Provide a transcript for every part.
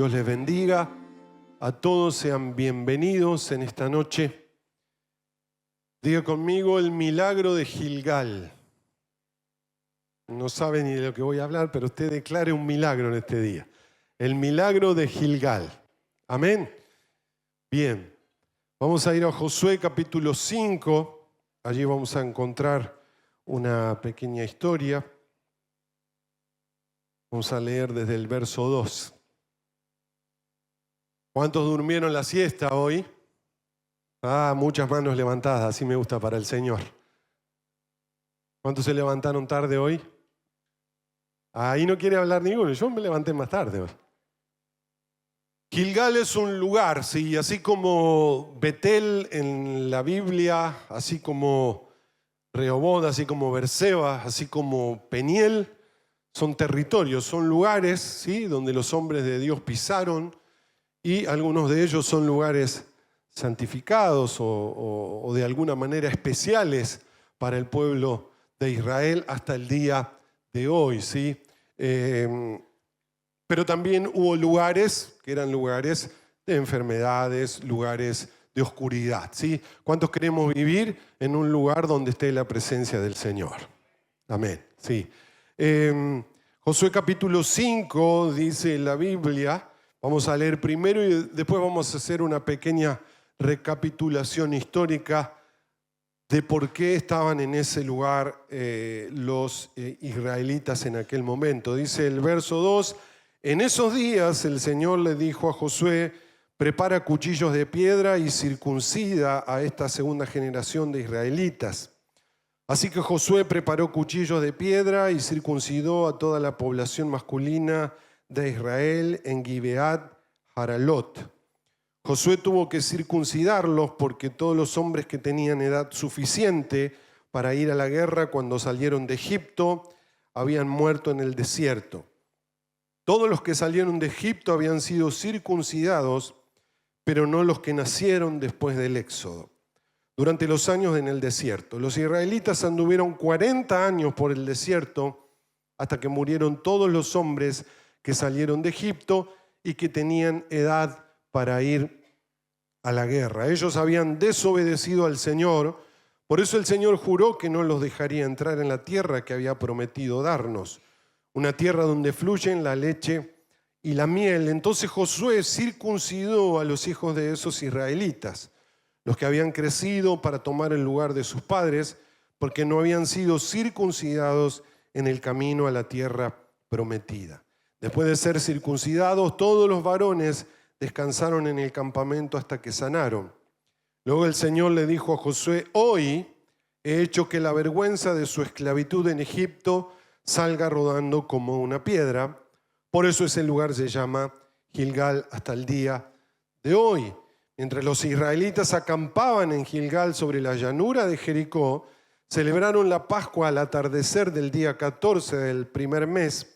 Dios les bendiga. A todos sean bienvenidos en esta noche. Diga conmigo el milagro de Gilgal. No sabe ni de lo que voy a hablar, pero usted declare un milagro en este día. El milagro de Gilgal. Amén. Bien. Vamos a ir a Josué capítulo 5. Allí vamos a encontrar una pequeña historia. Vamos a leer desde el verso 2. ¿Cuántos durmieron la siesta hoy? Muchas manos levantadas, así me gusta para el Señor. ¿Cuántos se levantaron tarde hoy? Ahí no quiere hablar ninguno, yo me levanté más tarde hoy. Gilgal es un lugar, sí, así como Betel en la Biblia, así como Rehoboth, así como Berseba, así como Peniel, son territorios, son lugares, ¿sí?, donde los hombres de Dios pisaron, y algunos de ellos son lugares santificados o de alguna manera especiales para el pueblo de Israel hasta el día de hoy, ¿sí? Pero también hubo lugares que eran lugares de enfermedades, lugares de oscuridad, ¿sí? ¿Cuántos queremos vivir en un lugar donde esté la presencia del Señor? Amén, sí. Josué capítulo 5 dice la Biblia. Vamos a leer primero y después vamos a hacer una pequeña recapitulación histórica de por qué estaban en ese lugar los israelitas en aquel momento. Dice el verso 2, en esos días el Señor le dijo a Josué, prepara cuchillos de piedra y circuncida a esta segunda generación de israelitas. Así que Josué preparó cuchillos de piedra y circuncidó a toda la población masculina de Israel en Gibeat Haralot. Josué tuvo que circuncidarlos porque todos los hombres que tenían edad suficiente para ir a la guerra cuando salieron de Egipto habían muerto en el desierto. Todos los que salieron de Egipto habían sido circuncidados, pero no los que nacieron después del éxodo. Durante los años en el desierto, los israelitas anduvieron 40 años por el desierto hasta que murieron todos los hombres que salieron de Egipto y que tenían edad para ir a la guerra. Ellos habían desobedecido al Señor, por eso el Señor juró que no los dejaría entrar en la tierra que había prometido darnos, una tierra donde fluyen la leche y la miel. Entonces Josué circuncidó a los hijos de esos israelitas, los que habían crecido para tomar el lugar de sus padres, porque no habían sido circuncidados en el camino a la tierra prometida. Después de ser circuncidados, todos los varones descansaron en el campamento hasta que sanaron. Luego el Señor le dijo a Josué, hoy he hecho que la vergüenza de su esclavitud en Egipto salga rodando como una piedra. Por eso ese lugar se llama Gilgal hasta el día de hoy. Mientras los israelitas acampaban en Gilgal sobre la llanura de Jericó, celebraron la Pascua al atardecer del día 14 del primer mes.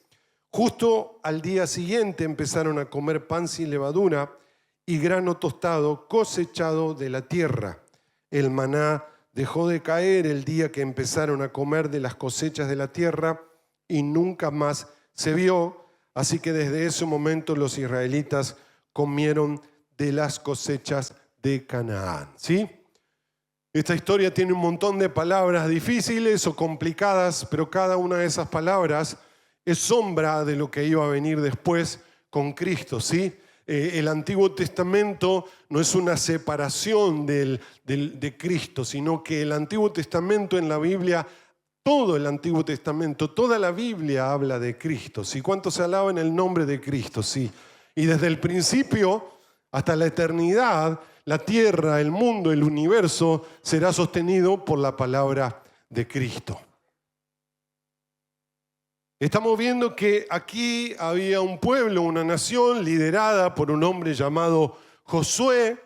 Justo al día siguiente empezaron a comer pan sin levadura y grano tostado cosechado de la tierra. El maná dejó de caer el día que empezaron a comer de las cosechas de la tierra y nunca más se vio. Así que desde ese momento los israelitas comieron de las cosechas de Canaán. ¿Sí? Esta historia tiene un montón de palabras difíciles o complicadas, pero cada una de esas palabras es sombra de lo que iba a venir después con Cristo, ¿sí? El Antiguo Testamento no es una separación de Cristo, sino que el Antiguo Testamento en la Biblia, todo el Antiguo Testamento, toda la Biblia habla de Cristo, ¿sí? ¿Cuántos se alaban el nombre de Cristo? Sí. Y desde el principio hasta la eternidad, la tierra, el mundo, el universo será sostenido por la palabra de Cristo. Estamos viendo que aquí había un pueblo, una nación liderada por un hombre llamado Josué,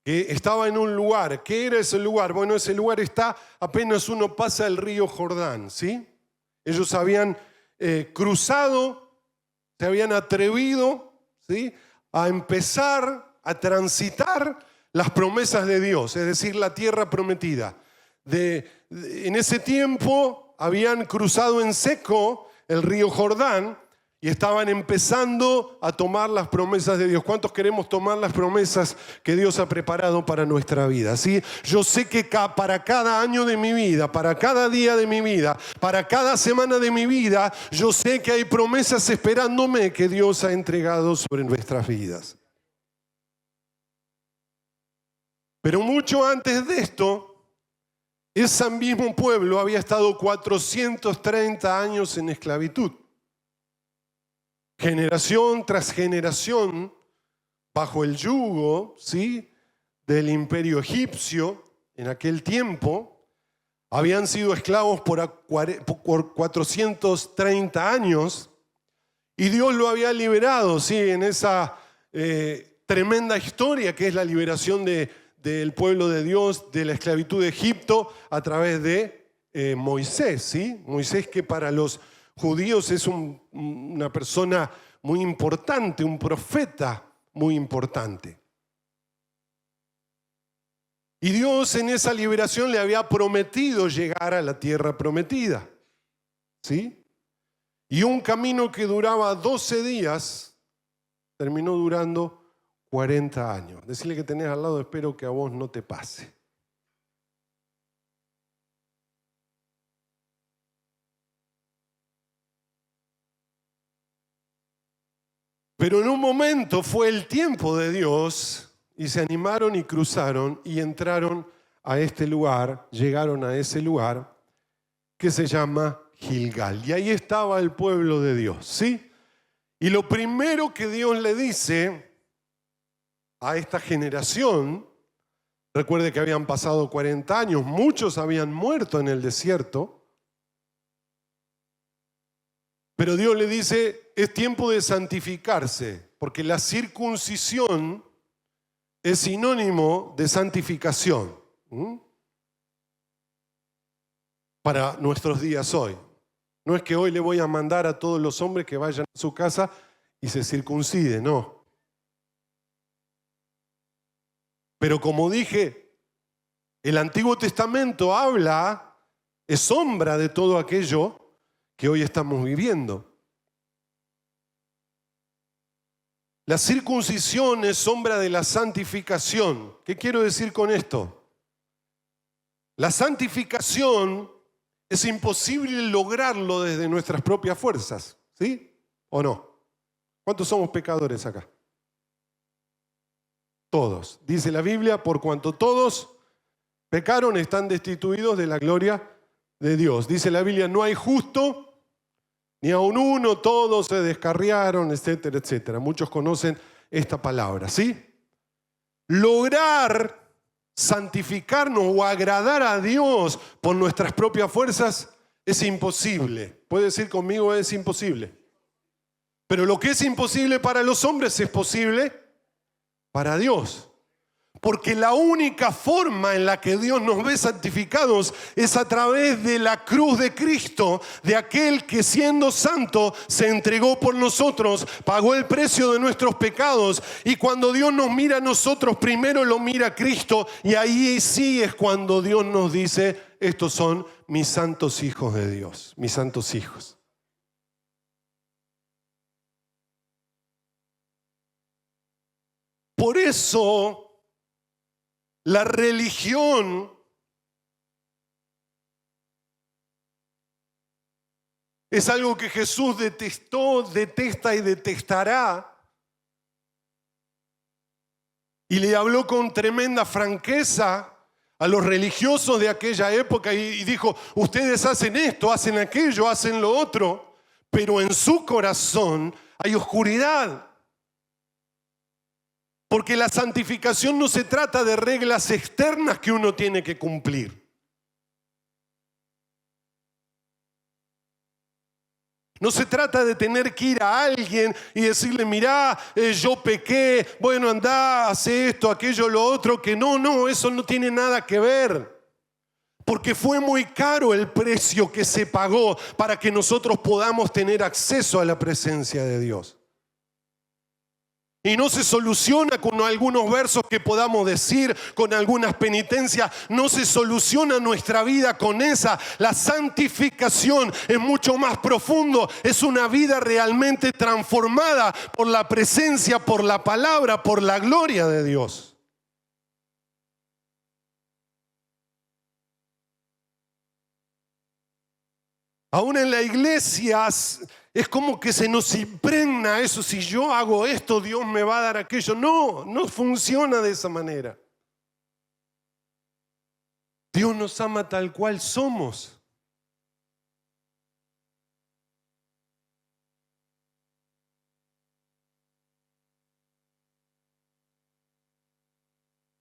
que estaba en un lugar. ¿Qué era ese lugar? Bueno, ese lugar está apenas uno pasa el río Jordán, ¿sí? Ellos habían cruzado, se habían atrevido, ¿sí?, a empezar a transitar las promesas de Dios, es decir, la tierra prometida. En ese tiempo habían cruzado en seco el río Jordán Y estaban empezando a tomar las promesas de Dios. ¿Cuántos queremos tomar las promesas que Dios ha preparado para nuestra vida? ¿Sí? Yo sé que para cada año de mi vida, para cada día de mi vida, para cada semana de mi vida, yo sé que hay promesas esperándome que Dios ha entregado sobre nuestras vidas. Pero mucho antes de esto, ese mismo pueblo había estado 430 años en esclavitud. Generación tras generación, bajo el yugo, ¿sí?, del imperio egipcio en aquel tiempo, habían sido esclavos por 430 años y Dios lo había liberado, ¿sí?, en esa tremenda historia que es la liberación del pueblo de Dios de la esclavitud de Egipto a través de Moisés, ¿sí? Moisés, que para los judíos es una persona muy importante, un profeta muy importante. Y Dios en esa liberación le había prometido llegar a la tierra prometida, ¿sí? Y un camino que duraba 12 días terminó durando 40 años. Decirle que tenés al lado, espero que a vos no te pase. Pero en un momento fue el tiempo de Dios y se animaron y cruzaron y entraron a este lugar, llegaron a ese lugar que se llama Gilgal. Y ahí estaba el pueblo de Dios, ¿sí? Y lo primero que Dios le dice a esta generación, recuerde que habían pasado 40 años, muchos habían muerto en el desierto, pero Dios le dice, es tiempo de santificarse, porque la circuncisión es sinónimo de santificación para nuestros días hoy. No es que hoy le voy a mandar a todos los hombres que vayan a su casa y se circunciden, no. Pero como dije, el Antiguo Testamento habla, es sombra de todo aquello que hoy estamos viviendo. La circuncisión es sombra de la santificación. ¿Qué quiero decir con esto? La santificación es imposible lograrlo desde nuestras propias fuerzas, ¿sí? ¿O no? ¿Cuántos somos pecadores acá? Todos. Dice la Biblia, por cuanto todos pecaron, están destituidos de la gloria de Dios. Dice la Biblia, no hay justo ni aun uno, todos se descarriaron, etcétera, etcétera. Muchos conocen esta palabra, ¿sí? Lograr santificarnos o agradar a Dios por nuestras propias fuerzas es imposible. Puede decir conmigo, es imposible. Pero lo que es imposible para los hombres es posible para Dios. Porque la única forma en la que Dios nos ve santificados es a través de la cruz de Cristo, de aquel que siendo santo se entregó por nosotros, pagó el precio de nuestros pecados. Y cuando Dios nos mira a nosotros, primero lo mira a Cristo, y ahí sí es cuando Dios nos dice, estos son mis santos hijos de Dios, mis santos hijos. Por eso la religión es algo que Jesús detestó, detesta y detestará. Y le habló con tremenda franqueza a los religiosos de aquella época y dijo, ustedes hacen esto, hacen aquello, hacen lo otro, pero en su corazón hay oscuridad. Porque la santificación no se trata de reglas externas que uno tiene que cumplir. No se trata de tener que ir a alguien y decirle, mirá, yo pequé, bueno, andá, hace esto, aquello, lo otro, que no, eso no tiene nada que ver. Porque fue muy caro el precio que se pagó para que nosotros podamos tener acceso a la presencia de Dios. Y no se soluciona con algunos versos que podamos decir, con algunas penitencias. No se soluciona nuestra vida con esa. La santificación es mucho más profundo. Es una vida realmente transformada por la presencia, por la palabra, por la gloria de Dios. Aún en la iglesia es como que se nos impregna eso. Si yo hago esto, Dios me va a dar aquello. No, no funciona de esa manera. Dios nos ama tal cual somos.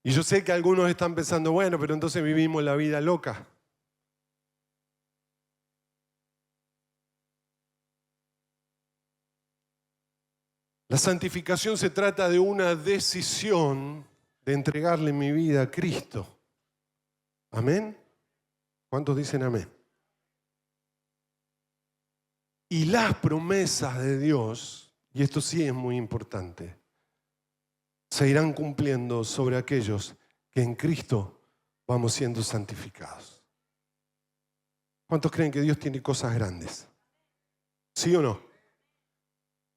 Y yo sé que algunos están pensando, bueno, pero entonces vivimos la vida loca. La santificación se trata de una decisión de entregarle mi vida a Cristo. ¿Amén? ¿Cuántos dicen amén? Y las promesas de Dios, y esto sí es muy importante, se irán cumpliendo sobre aquellos que en Cristo vamos siendo santificados. ¿Cuántos creen que Dios tiene cosas grandes? ¿Sí o no?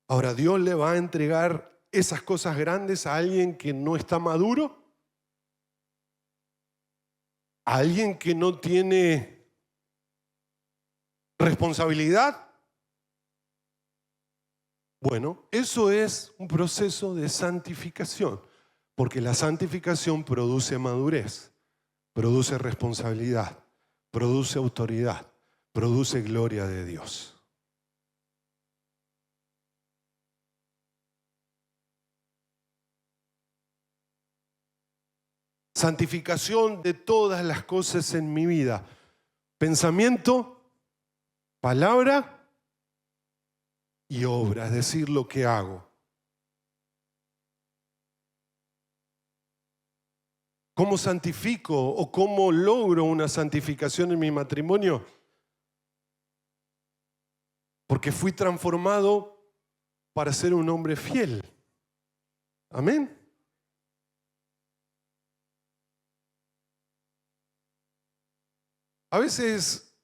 Ahora, ¿Dios le va a entregar esas cosas grandes a alguien que no está maduro? ¿A alguien que no tiene responsabilidad? Bueno, eso es un proceso de santificación, porque la santificación produce madurez, produce responsabilidad, produce autoridad, produce gloria de Dios. Santificación de todas las cosas en mi vida. Pensamiento, palabra y obra, es decir, lo que hago. ¿Cómo santifico o cómo logro una santificación en mi matrimonio? Porque fui transformado para ser un hombre fiel. Amén. A veces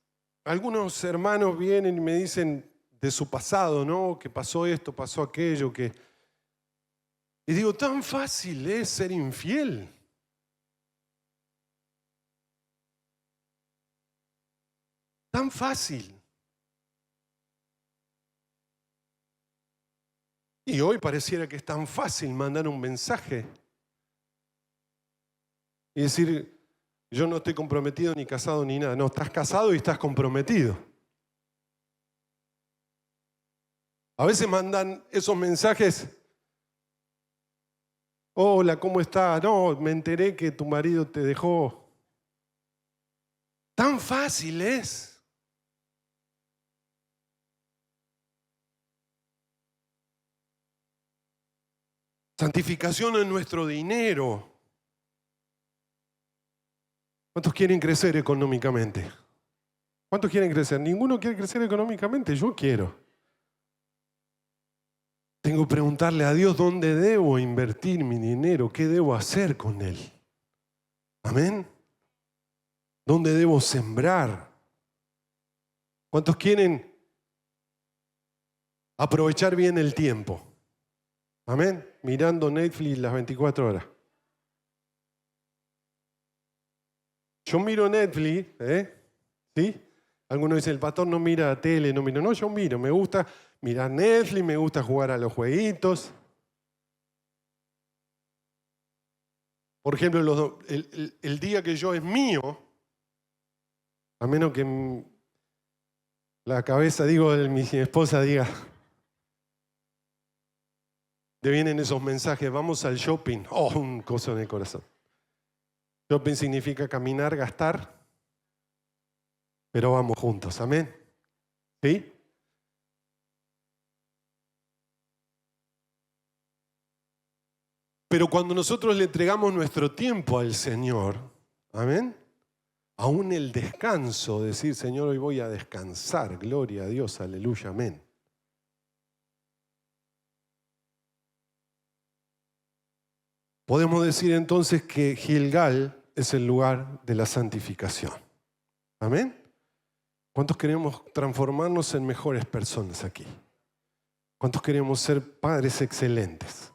algunos hermanos vienen y me dicen de su pasado, ¿no? Que pasó esto, pasó aquello, que... Y digo, tan fácil es ser infiel. Tan fácil. Y hoy pareciera que es tan fácil mandar un mensaje y decir, yo no estoy comprometido ni casado ni nada. No, estás casado y estás comprometido. A veces mandan esos mensajes. Hola, ¿cómo estás? No, me enteré que tu marido te dejó. Tan fácil es. Santificación en nuestro dinero. ¿Cuántos quieren crecer económicamente? ¿Cuántos quieren crecer? Ninguno quiere crecer económicamente. Yo quiero. Tengo que preguntarle a Dios dónde debo invertir mi dinero, qué debo hacer con él. Amén. ¿Dónde debo sembrar? ¿Cuántos quieren aprovechar bien el tiempo? Amén. Mirando Netflix las 24 horas. Yo miro Netflix, ¿sí? Algunos dicen, el pastor no mira tele, no mira. No, yo miro, me gusta mirar Netflix, me gusta jugar a los jueguitos. Por ejemplo, el día que yo es mío, a menos que la cabeza, digo, de mi esposa diga, te vienen esos mensajes, vamos al shopping. Oh, un coso en el corazón. Shopping significa caminar, gastar, pero vamos juntos, amén. ¿Sí? Pero cuando nosotros le entregamos nuestro tiempo al Señor, amén, aún el descanso, decir, Señor, hoy voy a descansar, gloria a Dios, aleluya, amén. Podemos decir entonces que Gilgal es el lugar de la santificación. ¿Amén? ¿Cuántos queremos transformarnos en mejores personas aquí? ¿Cuántos queremos ser padres excelentes?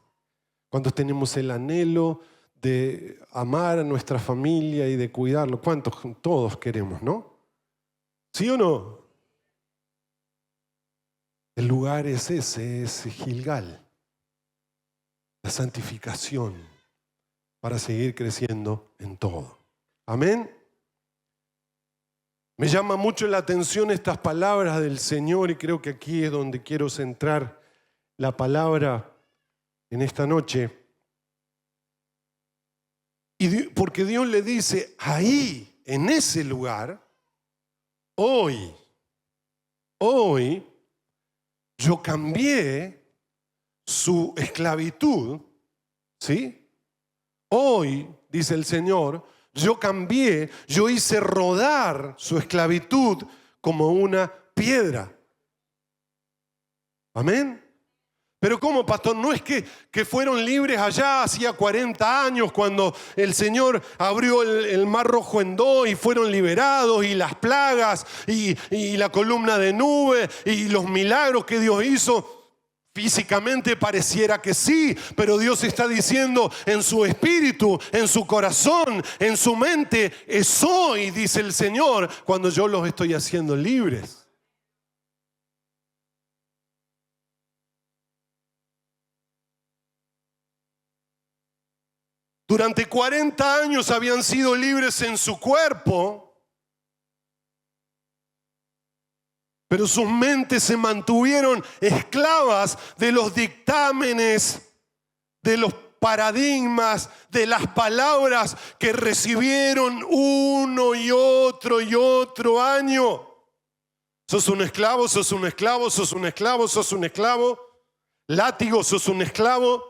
¿Cuántos tenemos el anhelo de amar a nuestra familia y de cuidarlo? ¿Cuántos? Todos queremos, ¿no? ¿Sí o no? El lugar es ese, es Gilgal. La santificación para seguir creciendo en todo. Amén. Me llama mucho la atención estas palabras del Señor y creo que aquí es donde quiero centrar la palabra en esta noche. Porque Dios le dice, ahí, en ese lugar, hoy, yo cambié su esclavitud, ¿sí? Hoy, dice el Señor, yo cambié, yo hice rodar su esclavitud como una piedra. Amén. Pero ¿cómo, pastor? No es que fueron libres allá hacía 40 años cuando el Señor abrió el Mar Rojo en dos y fueron liberados y las plagas y la columna de nube y los milagros que Dios hizo. Físicamente pareciera que sí, pero Dios está diciendo en su espíritu, en su corazón, en su mente, es hoy, dice el Señor, cuando yo los estoy haciendo libres. Durante 40 años habían sido libres en su cuerpo, pero sus mentes se mantuvieron esclavas de los dictámenes, de los paradigmas, de las palabras que recibieron uno y otro año. Sos un esclavo, sos un esclavo, sos un esclavo, sos un esclavo. Látigo, sos un esclavo.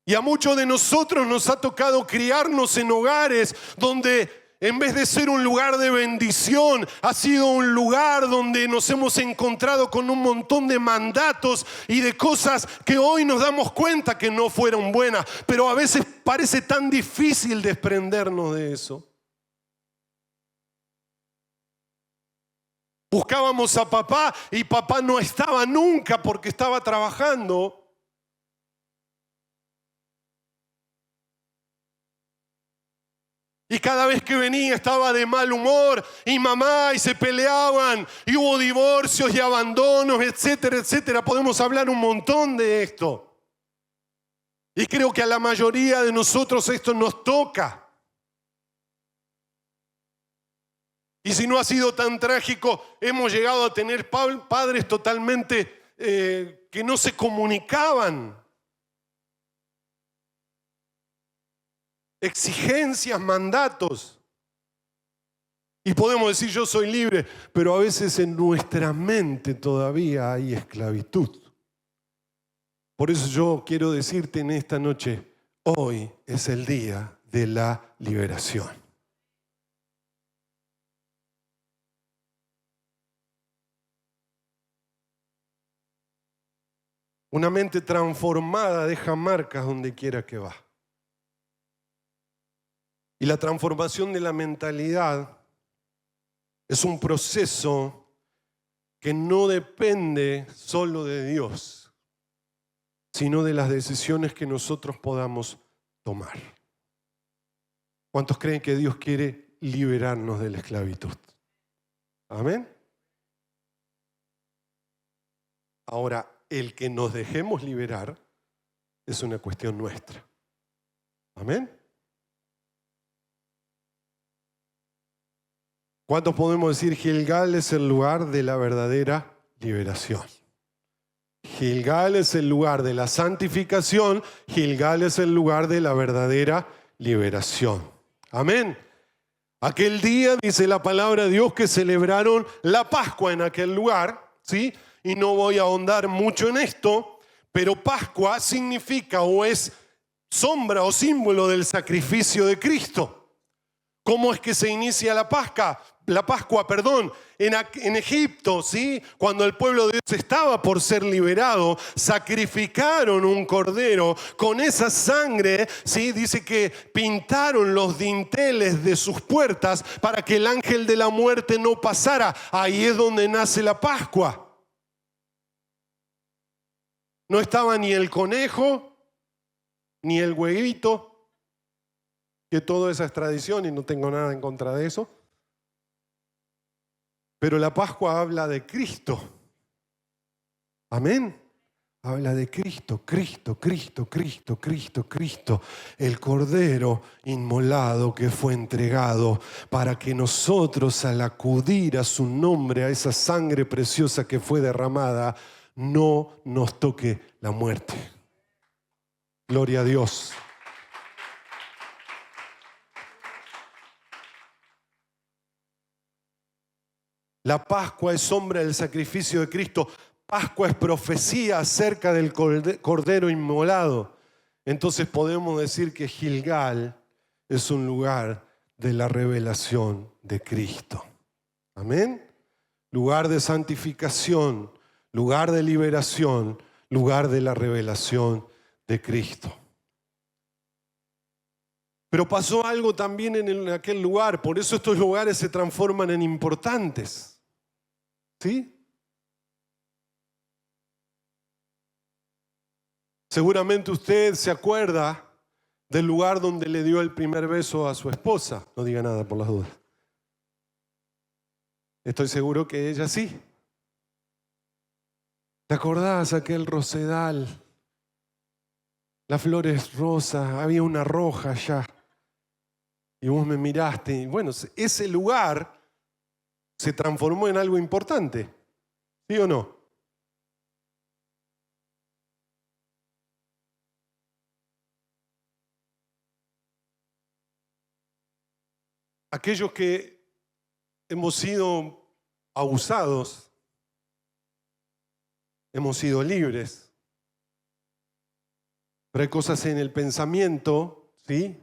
Y a muchos de nosotros nos ha tocado criarnos en hogares donde en vez de ser un lugar de bendición, ha sido un lugar donde nos hemos encontrado con un montón de mandatos y de cosas que hoy nos damos cuenta que no fueron buenas. Pero a veces parece tan difícil desprendernos de eso. Buscábamos a papá y papá no estaba nunca porque estaba trabajando. Y cada vez que venía estaba de mal humor y mamá y se peleaban y hubo divorcios y abandonos, etcétera, etcétera. Podemos hablar un montón de esto. Y creo que a la mayoría de nosotros esto nos toca. Y si no ha sido tan trágico, hemos llegado a tener padres totalmente que no se comunicaban. Exigencias, mandatos. Y podemos decir yo soy libre, pero a veces en nuestra mente todavía hay esclavitud. Por eso yo quiero decirte en esta noche, hoy es el día de la liberación. Una mente transformada deja marcas donde quiera que va. Y la transformación de la mentalidad es un proceso que no depende solo de Dios, sino de las decisiones que nosotros podamos tomar. ¿Cuántos creen que Dios quiere liberarnos de la esclavitud? Amén. Ahora, el que nos dejemos liberar es una cuestión nuestra. Amén. ¿Cuántos podemos decir Gilgal es el lugar de la verdadera liberación? Gilgal es el lugar de la santificación, Gilgal es el lugar de la verdadera liberación. Amén. Aquel día, dice la palabra de Dios, que celebraron la Pascua en aquel lugar, ¿sí? Y no voy a ahondar mucho en esto, pero Pascua significa o es sombra o símbolo del sacrificio de Cristo. ¿Cómo es que se inicia la Pascua? Pascua, en Egipto, ¿sí? Cuando el pueblo de Dios estaba por ser liberado, sacrificaron un cordero. Con esa sangre, ¿sí? Dice que pintaron los dinteles de sus puertas para que el ángel de la muerte no pasara. Ahí es donde nace la Pascua. No estaba ni el conejo, ni el huevito, que todo esa es tradición y no tengo nada en contra de eso. Pero la Pascua habla de Cristo. Amén. Habla de Cristo, Cristo, Cristo, Cristo, Cristo, Cristo. El Cordero inmolado que fue entregado para que nosotros, al acudir a su nombre, a esa sangre preciosa que fue derramada, no nos toque la muerte. Gloria a Dios. La Pascua es sombra del sacrificio de Cristo. Pascua es profecía acerca del Cordero inmolado. Entonces podemos decir que Gilgal es un lugar de la revelación de Cristo. Amén. Lugar de santificación, lugar de liberación, lugar de la revelación de Cristo. Pero pasó algo también en aquel lugar, por eso estos lugares se transforman en importantes. ¿Sí? Seguramente usted se acuerda del lugar donde le dio el primer beso a su esposa. No diga nada por las dudas. Estoy seguro que ella sí. ¿Te acordás aquel rosedal? Las flores rosas, había una roja allá. Y vos me miraste. Y bueno, ese lugar se transformó en algo importante. ¿Sí o no? Aquellos que hemos sido abusados, hemos sido libres, pero hay cosas en el pensamiento, ¿sí?,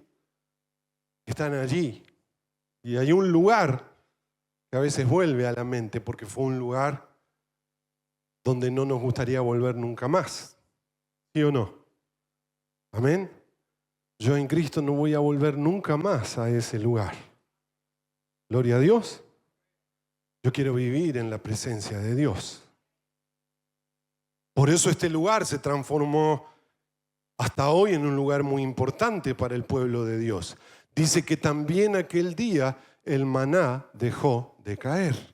que están allí. Y hay un lugar que a veces vuelve a la mente porque fue un lugar donde no nos gustaría volver nunca más. ¿Sí o no? Amén. Yo en Cristo no voy a volver nunca más a ese lugar. Gloria a Dios. Yo quiero vivir en la presencia de Dios. Por eso este lugar se transformó hasta hoy en un lugar muy importante para el pueblo de Dios. Dice que también aquel día el maná dejó de caer.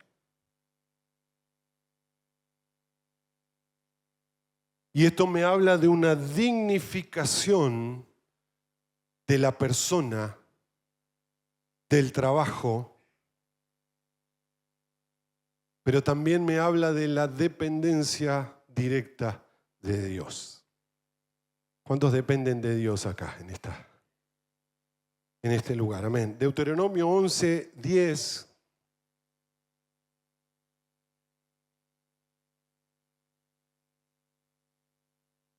Y esto me habla de una dignificación de la persona, del trabajo, pero también me habla de la dependencia directa de Dios. ¿Cuántos dependen de Dios acá en este lugar? Amén. Deuteronomio 11:10.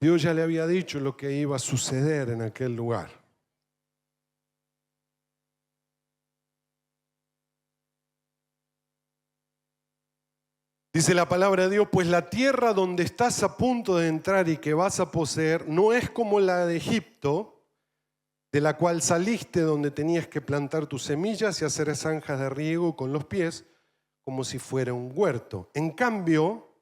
Dios ya le había dicho lo que iba a suceder en aquel lugar. Dice la palabra de Dios, pues la tierra donde estás a punto de entrar y que vas a poseer no es como la de Egipto, de la cual saliste, donde tenías que plantar tus semillas y hacer zanjas de riego con los pies, como si fuera un huerto. En cambio,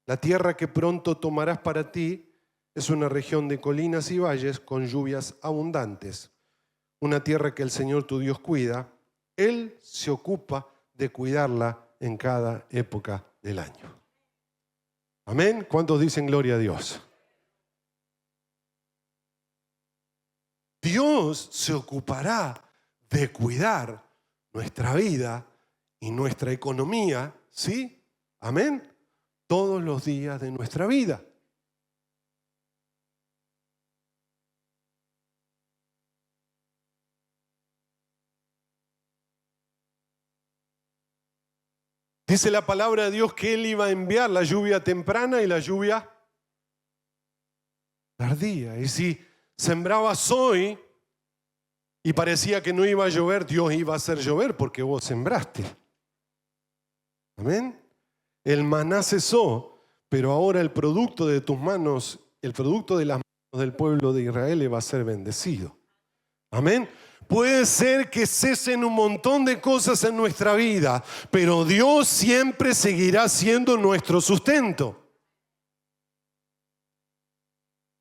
la tierra que pronto tomarás para ti es una región de colinas y valles con lluvias abundantes, una tierra que el Señor tu Dios cuida. Él se ocupa de cuidarla en cada época del año. Amén. ¿Cuántos dicen gloria a Dios? Dios se ocupará de cuidar nuestra vida y nuestra economía, ¿sí? Amén. Todos los días de nuestra vida. Dice la palabra de Dios que Él iba a enviar la lluvia temprana y la lluvia tardía. Y si sembrabas hoy y parecía que no iba a llover, Dios iba a hacer llover porque vos sembraste. Amén. El maná cesó, pero ahora el producto de tus manos, el producto de las manos del pueblo de Israel va a ser bendecido. Amén. Puede ser que cesen un montón de cosas en nuestra vida, pero Dios siempre seguirá siendo nuestro sustento.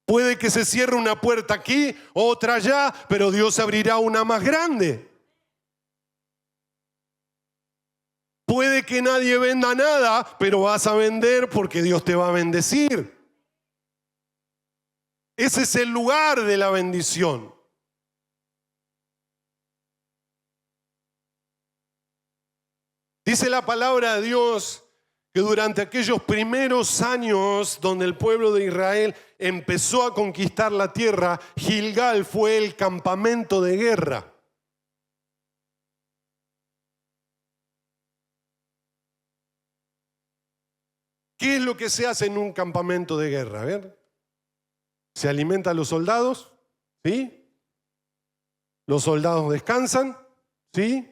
Puede que se cierre una puerta aquí, otra allá, pero Dios abrirá una más grande. Puede que nadie venda nada, pero vas a vender porque Dios te va a bendecir. Ese es el lugar de la bendición. Dice la palabra de Dios que durante aquellos primeros años donde el pueblo de Israel empezó a conquistar la tierra, Gilgal fue el campamento de guerra. ¿Qué es lo que se hace en un campamento de guerra? A ver. ¿Se alimenta a los soldados? ¿Sí? ¿Los soldados descansan? ¿Sí?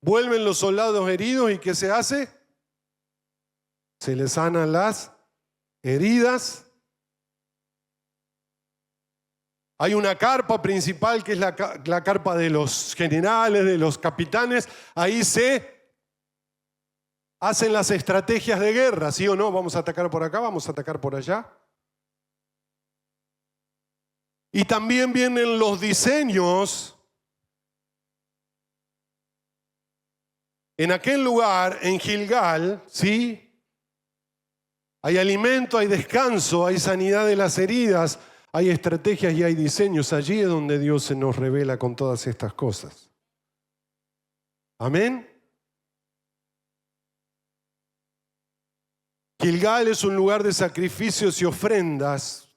¿Vuelven los soldados heridos y qué se hace? Se les sanan las heridas. Hay una carpa principal que es la carpa de los generales, de los capitanes. Ahí se hacen las estrategias de guerra, ¿sí o no? Vamos a atacar por acá, vamos a atacar por allá. Y también vienen los diseños. En aquel lugar, en Gilgal, ¿sí? Hay alimento, hay descanso, hay sanidad de las heridas, hay estrategias y hay diseños. Allí es donde Dios se nos revela con todas estas cosas. Amén. Gilgal es un lugar de sacrificios y ofrendas,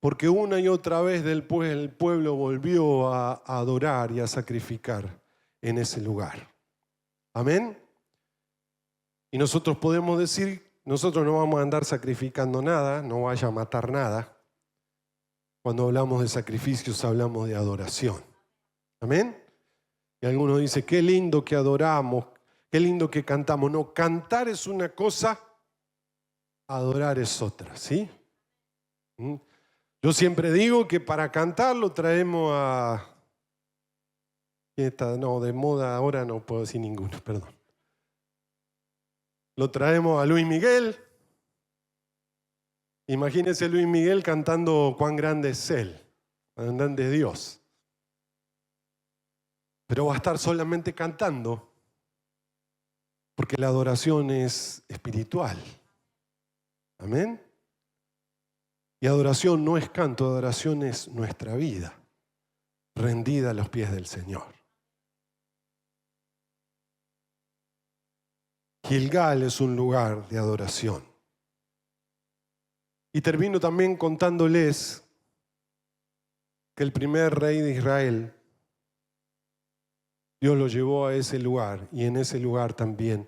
porque una y otra vez el pueblo volvió a adorar y a sacrificar en ese lugar. Amén. Y nosotros podemos decir, nosotros no vamos a andar sacrificando nada, no vaya a matar nada. Cuando hablamos de sacrificios hablamos de adoración. Amén. Y algunos dicen, qué lindo que adoramos, qué lindo que cantamos. No, cantar es una cosa, adorar es otra, ¿sí? Yo siempre digo que para cantar lo traemos a... No, de moda ahora no puedo decir ninguno, perdón. Lo traemos a Luis Miguel. Imagínense Luis Miguel cantando cuán grande es Él, cuán grande es Dios. Pero va a estar solamente cantando, porque la adoración es espiritual. Amén. Y adoración no es canto, adoración es nuestra vida, rendida a los pies del Señor. Gilgal es un lugar de adoración. Y termino también contándoles que el primer rey de Israel, Dios lo llevó a ese lugar y en ese lugar también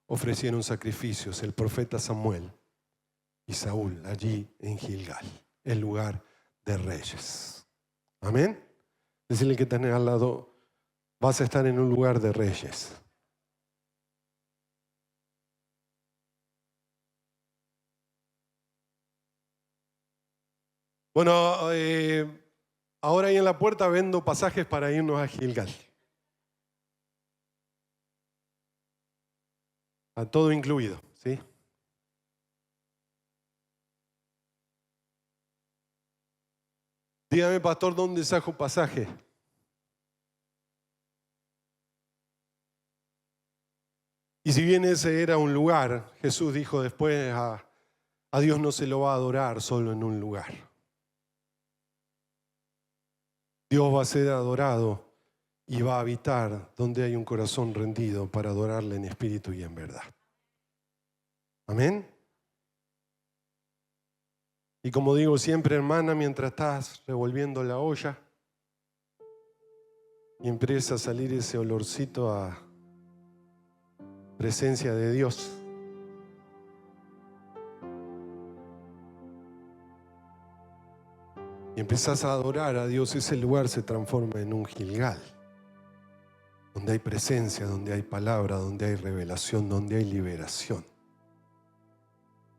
ofrecieron sacrificios el profeta Samuel y Saúl allí en Gilgal, el lugar de reyes. Amén. Decirle que tenés al lado, vas a estar en un lugar de reyes. Bueno, ahora ahí en la puerta vendo pasajes para irnos a Gilgal. A todo incluido, ¿sí? Dígame, pastor, ¿dónde saco pasaje? Y si bien ese era un lugar, Jesús dijo después, a Dios no se lo va a adorar solo en un lugar. Dios va a ser adorado y va a habitar donde hay un corazón rendido para adorarle en espíritu y en verdad. Amén. Y como digo siempre, hermana, mientras estás revolviendo la olla y empieza a salir ese olorcito a presencia de Dios, y empezás a adorar a Dios, ese lugar se transforma en un Gilgal. donde hay presencia, donde hay palabra, donde hay revelación, donde hay liberación.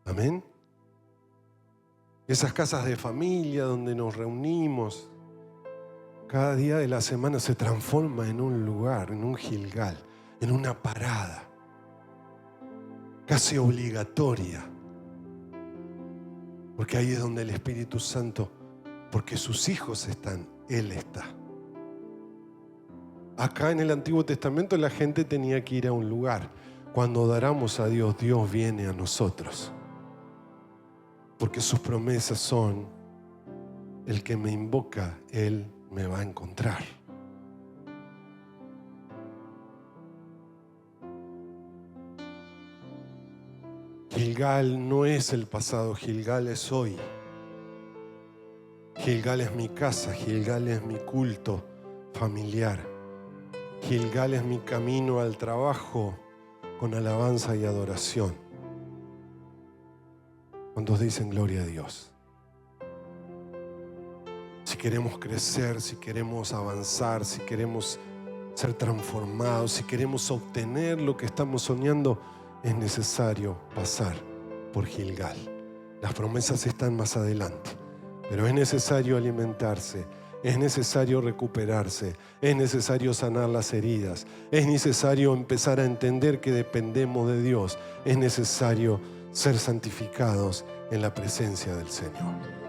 Amén. Esas casas de familia donde nos reunimos, cada día de la semana se transforma en un lugar, en un Gilgal, en una parada casi obligatoria. Porque ahí es donde el Espíritu Santo, porque sus hijos están, Él está. Acá en el Antiguo Testamento la gente tenía que ir a un lugar. Cuando adoramos a Dios, Dios viene a nosotros. Porque sus promesas son: el que me invoca, Él me va a encontrar. Gilgal no es el pasado, Gilgal es hoy. Gilgal es mi casa, Gilgal es mi culto familiar. Gilgal es mi camino al trabajo con alabanza y adoración. ¿Cuántos dicen gloria a Dios? Si queremos crecer, si queremos avanzar, si queremos ser transformados, si queremos obtener lo que estamos soñando, es necesario pasar por Gilgal. Las promesas están más adelante, pero es necesario alimentarse, es necesario recuperarse, es necesario sanar las heridas, es necesario empezar a entender que dependemos de Dios, es necesario ser santificados en la presencia del Señor.